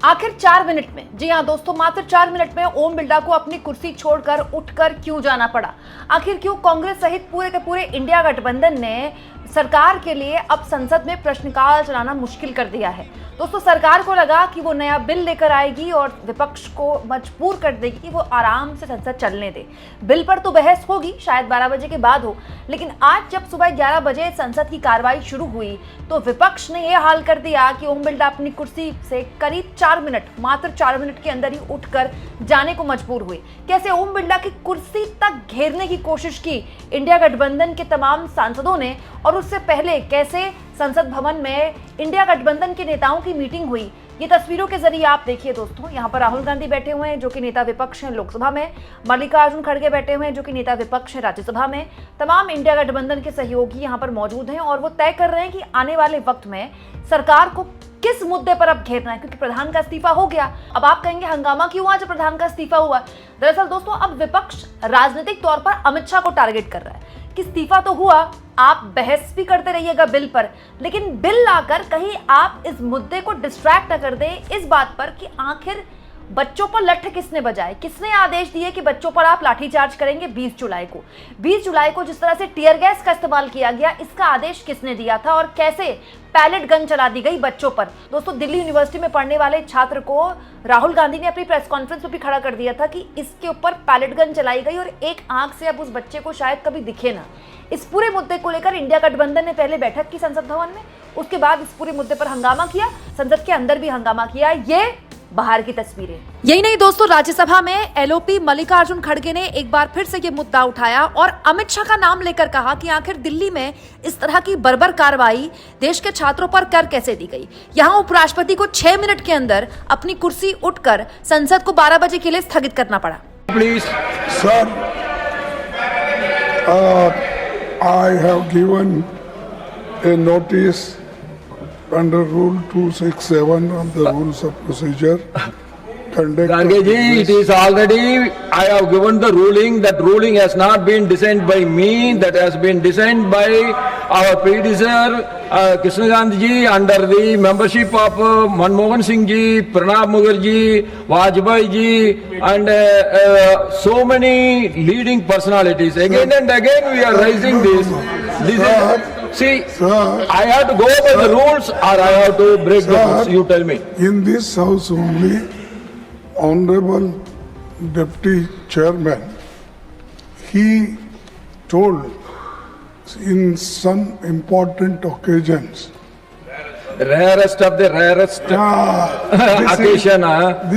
आखिर 4 मिनट में, जी हाँ दोस्तों, मात्र 4 मिनट में ओम बिरला को अपनी कुर्सी छोड़कर उठकर क्यों जाना पड़ा? आखिर क्यों कांग्रेस सहित पूरे के पूरे इंडिया गठबंधन ने सरकार के लिए अब संसद में प्रश्नकाल चलाना मुश्किल कर दिया है? दोस्तों, सरकार को लगा कि वो नया बिल लेकर आएगी और विपक्ष को मजबूर कर देगी कि वो आराम से संसद चलने दे। बिल पर तो बहस होगी, शायद 12 बजे के बाद हो, लेकिन आज जब सुबह 11 बजे संसद की कार्रवाई शुरू हुई तो विपक्ष ने यह हाल कर दिया कि ओम बिरला अपनी कुर्सी से करीब 4 मिनट, मात्र 4 मिनट के अंदर ही उठकर जाने को मजबूर हुए। कैसे ओम बिरला की कुर्सी तक घेरने की कोशिश की इंडिया गठबंधन के तमाम सांसदों ने, और उससे पहले कैसे संसद भवन में इंडिया गठबंधन के नेताओं की मीटिंग हुई, ये तस्वीरों के जरिए आप देखिए दोस्तों। यहाँ पर राहुल गांधी बैठे हुए हैं जो कि नेता विपक्ष हैं लोकसभा में, मल्लिकार्जुन खड़गे बैठे हुए हैं जो कि नेता विपक्ष हैं राज्यसभा में। तमाम इंडिया गठबंधन के सहयोगी यहाँ पर मौजूद हैं और वो तय कर रहे हैं कि आने वाले वक्त में सरकार को किस मुद्दे पर अब घेरना है, क्योंकि प्रधान का इस्तीफा हो गया। अब आप कहेंगे हंगामा क्यों हुआ जब प्रधान का इस्तीफा हुआ? दरअसल दोस्तों, अब विपक्ष राजनीतिक तौर पर अमित शाह को टारगेट कर रहा है कि इस्तीफा तो हुआ, आप बहस भी करते रहिएगा बिल पर, लेकिन बिल लाकर कहीं आप इस मुद्दे को डिस्ट्रैक्ट न कर दें इस बात पर कि आखिर बच्चों पर लठ किसने बजाए, किसने आदेश दिए कि बच्चों पर आप लाठीचार्ज करेंगे 20 जुलाई को। 20 जुलाई को जिस तरह से टीयर गैस का इस्तेमाल किया गया, इसका आदेश किसने दिया था और कैसे पैलेट गन चला दी गई बच्चों पर? दोस्तों, दिल्ली यूनिवर्सिटी में पढ़ने वाले छात्र को राहुल गांधी ने अपनी प्रेस कॉन्फ्रेंस में भी खड़ा कर दिया था कि इसके ऊपर पैलेट गन चलाई गई और एक आंख से अब उस बच्चे को शायद कभी दिखे ना। इस पूरे मुद्दे को लेकर इंडिया गठबंधन ने पहले बैठक की संसद भवन में, उसके बाद इस पूरे मुद्दे पर हंगामा किया, संसद के अंदर भी हंगामा किया। ये बाहर की तस्वीरें। यही नहीं दोस्तों, राज्यसभा में एलओपी मल्लिकार्जुन खड़गे ने एक बार फिर से ये मुद्दा उठाया और अमित शाह का नाम लेकर कहा कि आखिर दिल्ली में इस तरह की बर्बर कार्रवाई देश के छात्रों पर कर कैसे दी गई। यहाँ उपराष्ट्रपति को 6 मिनट के अंदर अपनी कुर्सी उठकर संसद को 12 बजे के लिए स्थगित करना पड़ा। Please sir, I have given A notice under Rule 267 of the Rules of Procedure. Garge ji, it is already, I have given the ruling. That ruling has not been designed by me. That has been designed by our predecessor, Krishna Gandhi ji, under the membership of Manmohan Singh ji, Pranab Mukherjee, Vajpayee ji, and so many leading personalities. Again and again we are raising this. This is... See, sir, I have to go by the rules or I have to break the rules. You tell me. In this house only, Honorable Deputy Chairman, he told in some important occasions. Rarest of the rarest occasion,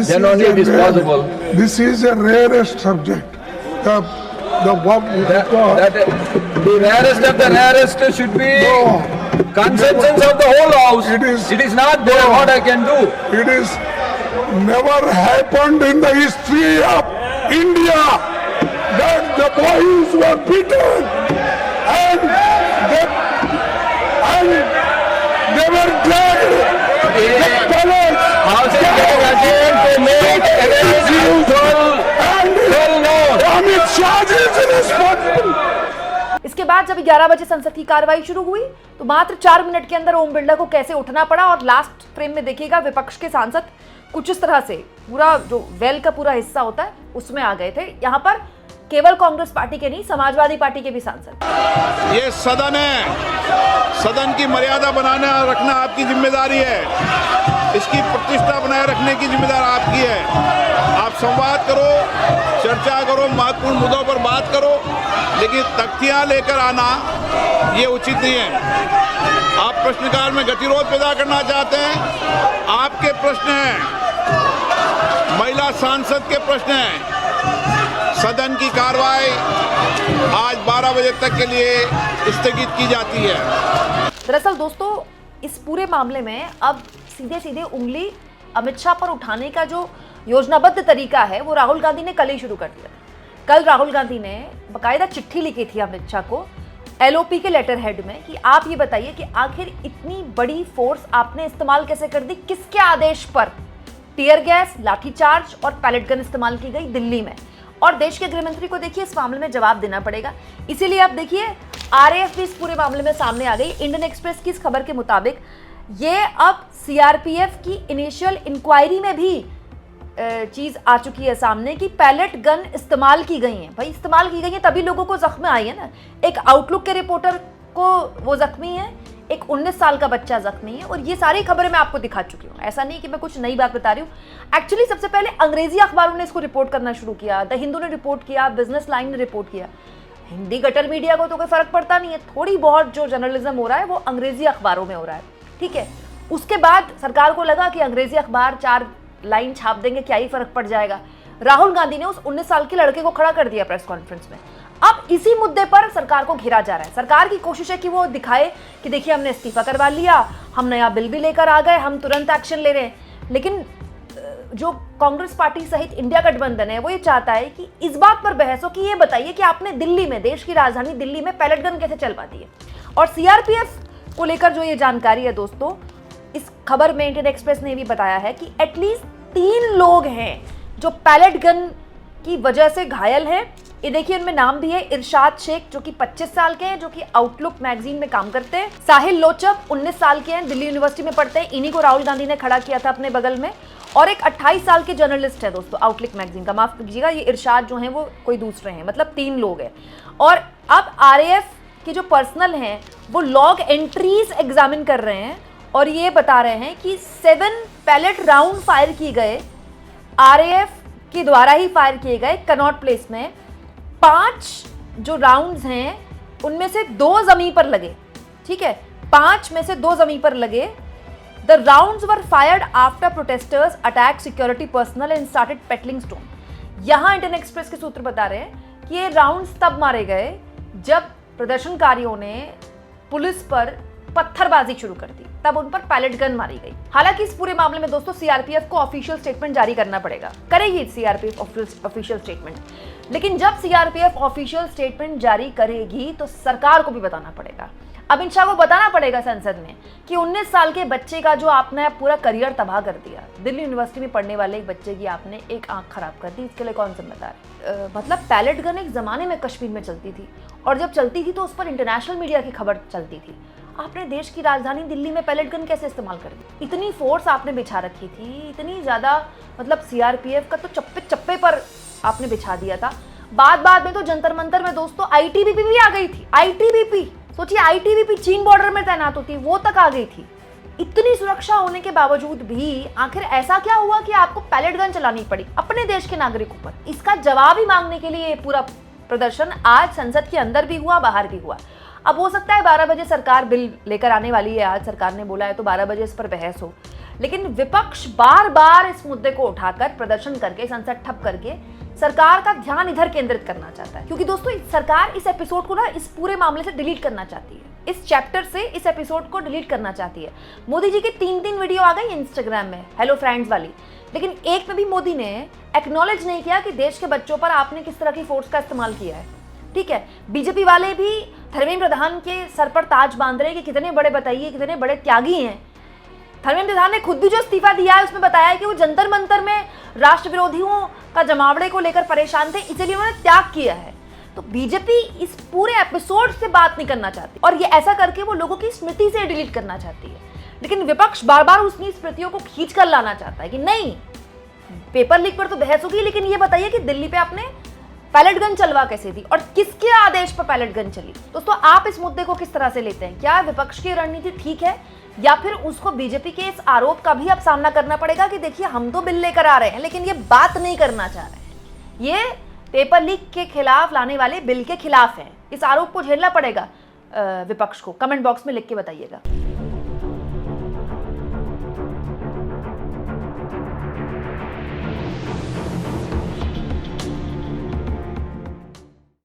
then only it is possible. This is a rarest subject. The rarest of the rarest should be consensus of the whole house. It is not there. What I can do? It is never happened in the history of India that the boys were beaten and they were dragged. The palace. House is getting again to make against usual. इसके बाद जब 11 बजे संसद की कार्रवाई शुरू हुई तो मात्र 4 मिनट के अंदर ओम बिरला को कैसे उठना पड़ा। और लास्ट फ्रेम में देखिएगा, विपक्ष के सांसद कुछ इस तरह से पूरा जो वेल का पूरा हिस्सा होता है उसमें आ गए थे। यहाँ पर केवल कांग्रेस पार्टी के नहीं, समाजवादी पार्टी के भी सांसद। ये सदन है, सदन की मर्यादा बनाना रखना आपकी जिम्मेदारी है, इसकी प्रतिष्ठा बनाए रखने की जिम्मेदारी आपकी है। आप संवाद करो, चर्चा करो, महत्वपूर्ण मुद्दों पर बात करो, लेकिन तख्तियां लेकर आना ये उचित नहीं है। आप प्रश्नकाल में गतिरोध पैदा करना चाहते हैं, आपके प्रश्न हैं, महिला सांसद के प्रश्न हैं। सदन की कार्रवाई आज 12 बजे तक के लिए स्थगित की जाती है। दरअसल दोस्तों, इस पूरे मामले में अब सीधे सीधे उंगली अमित शाह पर उठाने का जो योजनाबद्ध तरीका है वो राहुल गांधी ने कल ही शुरू कर दिया। कल राहुल गांधी ने बाकायदा चिट्ठी लिखी थी अमित शाह को एलओपी के लेटर हेड में कि आप ये बताइए कि आखिर इतनी बड़ी फोर्स आपने इस्तेमाल कैसे कर दी, किसके आदेश पर टीयर गैस, लाठीचार्ज और पैलेट गन इस्तेमाल की गई दिल्ली में। और देश के गृहमंत्री को देखिए इस मामले में जवाब देना पड़ेगा। इसीलिए आप देखिए आरएएफ भी इस पूरे मामले में सामने आ गई। इंडियन एक्सप्रेस की इस खबर के मुताबिक ये अब सीआरपीएफ की इनिशियल इंक्वायरी में भी चीज आ चुकी है सामने कि पैलेट गन इस्तेमाल की गई है। भाई इस्तेमाल की गई है तभी लोगों को जख्म आई है ना। एक आउटलुक के रिपोर्टर को वो जख्मी है, एक 19 साल का बच्चा जख्मी है, और ये सारी खबरें मैं आपको दिखा चुकी हूँ। ऐसा नहीं कि मैं कुछ नई बात बता रही हूँ। एक्चुअली सबसे पहले अंग्रेजी अखबारों ने इसको रिपोर्ट करना शुरू किया, द हिंदू ने रिपोर्ट किया, बिजनेस लाइन ने रिपोर्ट किया। हिंदी गटर मीडिया को तो कोई फर्क पड़ता नहीं है, थोड़ी बहुत जो जर्नलिज्म हो रहा है वो अंग्रेजी अखबारों में हो रहा है, ठीक है। उसके बाद सरकार को लगा कि अंग्रेजी अखबार 4 लाइन छाप देंगे, क्या ही फर्क पड़ जाएगा। राहुल गांधी ने उस 19 साल के लड़के को खड़ा कर दिया प्रेस कॉन्फ्रेंस में। अब इसी मुद्दे पर सरकार को घेरा जा रहा है। सरकार की कोशिश है कि वो दिखाए कि देखिए हमने इस्तीफा करवा लिया, हम नया बिल भी लेकर आ गए, हम तुरंत एक्शन ले रहे हैं। लेकिन जो कांग्रेस पार्टी सहित इंडिया गठबंधन है वो ये चाहता है कि इस बात पर बहस हो कि ये बताइए कि आपने दिल्ली में, देश की राजधानी दिल्ली में पैलेट गन कैसे चलवा दी है। और सीआरपीएफ को लेकर जो ये जानकारी है दोस्तों, इस खबर में इंडियन एक्सप्रेस ने भी बताया है कि एटलीस्ट 3 लोग हैं जो पैलेट गन की वजह से घायल हैं। ये देखिए उनमें नाम भी है, इरशाद शेख जो कि 25 साल के हैं, जो कि आउटलुक मैगजीन में काम करते हैं। साहिल लोचब 19 साल के हैं, दिल्ली यूनिवर्सिटी में पढ़ते हैं, इन्हीं को राहुल गांधी ने खड़ा किया था अपने बगल में। और एक 28 साल के जर्नलिस्ट है दोस्तों आउटलुक मैगजीन का, माफ कीजिएगा ये इरशाद जो हैं वो कोई दूसरे हैं, मतलब 3 लोग हैं। और अब आरएएफ के जो पर्सनल हैं वो लॉग एंट्रीज एग्जामिन कर रहे हैं और ये बता रहे हैं कि 7 पैलेट राउंड फायर किए गए, आरएएफ के द्वारा ही फायर किए गए कनॉट प्लेस में। 5 जो राउंड्स हैं उनमें से 2 जमीन पर लगे, ठीक है, 5 में से 2 जमीन पर लगे। The rounds were fired after protesters attack security personnel and started pelting stone. यहां इंडियन एक्सप्रेस के सूत्र बता रहे हैं कि ये राउंड्स तब मारे गए जब प्रदर्शनकारियों ने पुलिस पर पत्थरबाजी शुरू कर दी, तब उन पर पैलेट गन मारी गई। हालांकि इस पूरे मामले में दोस्तों सीआरपीएफ को ऑफिशियल स्टेटमेंट जारी करना पड़ेगा, करेगी सीआरपीएफ ऑफिशियल स्टेटमेंट। लेकिन जब सीआरपीएफ ऑफिशियल स्टेटमेंट जारी करेगी तो सरकार को भी बताना पड़ेगा। अमित शाह को बताना पड़ेगा संसद में कि 19 साल के बच्चे का जो आपने पूरा करियर तबाह कर दिया, दिल्ली यूनिवर्सिटी में पढ़ने वाले एक बच्चे की आपने एक आंख खराब कर दी, इसके लिए कौन जिम्मेदार है। मतलब पैलेट गन एक जमाने में कश्मीर में चलती थी और जब चलती थी तो उस पर इंटरनेशनल मीडिया की खबर चलती थी। आपने देश की राजधानी दिल्ली में पैलेट गन कैसे इस्तेमाल कर दी? इतनी फोर्स आपने बिछा रखी थी, इतनी ज्यादा, मतलब सीआरपीएफ का तो चप्पे चप्पे पर आपने बिछा दिया था। बाद में तो जंतर मंतर में दोस्तों आईटीबीपी भी आ गई थी। आईटीबीपी, सोचिए आईटीबीपी चीन बॉर्डर में तैनात होती, वो तक आ गई थी। इतनी सुरक्षा होने के बावजूद भी आखिर ऐसा क्या हुआ कि आपको पैलेट गन चलानी पड़ी अपने देश के नागरिकों पर? इसका जवाब ही मांगने के लिए पूरा प्रदर्शन आज संसद के अंदर भी हुआ, बाहर भी हुआ। अब हो सकता है 12 बजे सरकार बिल लेकर आने वाली है, आज सरकार ने बोला है, तो 12 बजे इस पर बहस हो। लेकिन विपक्ष बार बार इस मुद्दे को उठाकर प्रदर्शन करके, संसद ठप करके सरकार का ध्यान इधर केंद्रित करना चाहता है। क्योंकि दोस्तों सरकार इस एपिसोड को ना इस पूरे मामले से डिलीट करना चाहती है, इस चैप्टर से इस एपिसोड को डिलीट करना चाहती है। मोदी जी की 3 वीडियो आ गई इंस्टाग्राम में, हेलो फ्रेंड्स वाली, लेकिन एक में भी मोदी ने एक्नॉलेज नहीं किया कि देश के बच्चों पर आपने किस तरह की फोर्स का इस्तेमाल किया है, ठीक है। बीजेपी वाले भी धर्मेंद्र प्रधान के सर पर ताज बांध रहे कि कितने बड़े, बताइए कितने बड़े त्यागी हैं। धर्मेंद्र प्रधान ने खुद भी जो इस्तीफा दिया है उसमें बताया है कि वो जंतर मंतर में राष्ट्र विरोधियों का जमावड़े को लेकर परेशान थे, इसलिए उन्होंने त्याग किया है। तो बीजेपी इस पूरे एपिसोड से बात नहीं करना चाहती और ये ऐसा करके वो लोगों की स्मृति से डिलीट करना चाहती है। लेकिन विपक्ष बार बार उसकी स्मृतियों को खींच कर लाना चाहता है कि नहीं, पेपर लीक पर तो बहस होगी, लेकिन ये बताइए कि दिल्ली पे आपने पैलेट गन चलवा कैसे दी और किसके आदेश पर पैलेट गन चली। दोस्तों आप इस मुद्दे को किस तरह से लेते हैं? क्या विपक्ष की रणनीति ठीक है या फिर उसको बीजेपी के इस आरोप का भी अब सामना करना पड़ेगा कि देखिए हम तो बिल लेकर आ रहे हैं लेकिन ये बात नहीं करना चाह रहे हैं, ये पेपर लीक के खिलाफ लाने वाले बिल के खिलाफ है। इस आरोप को झेलना पड़ेगा विपक्ष को। कमेंट बॉक्स में लिख के बताइएगा।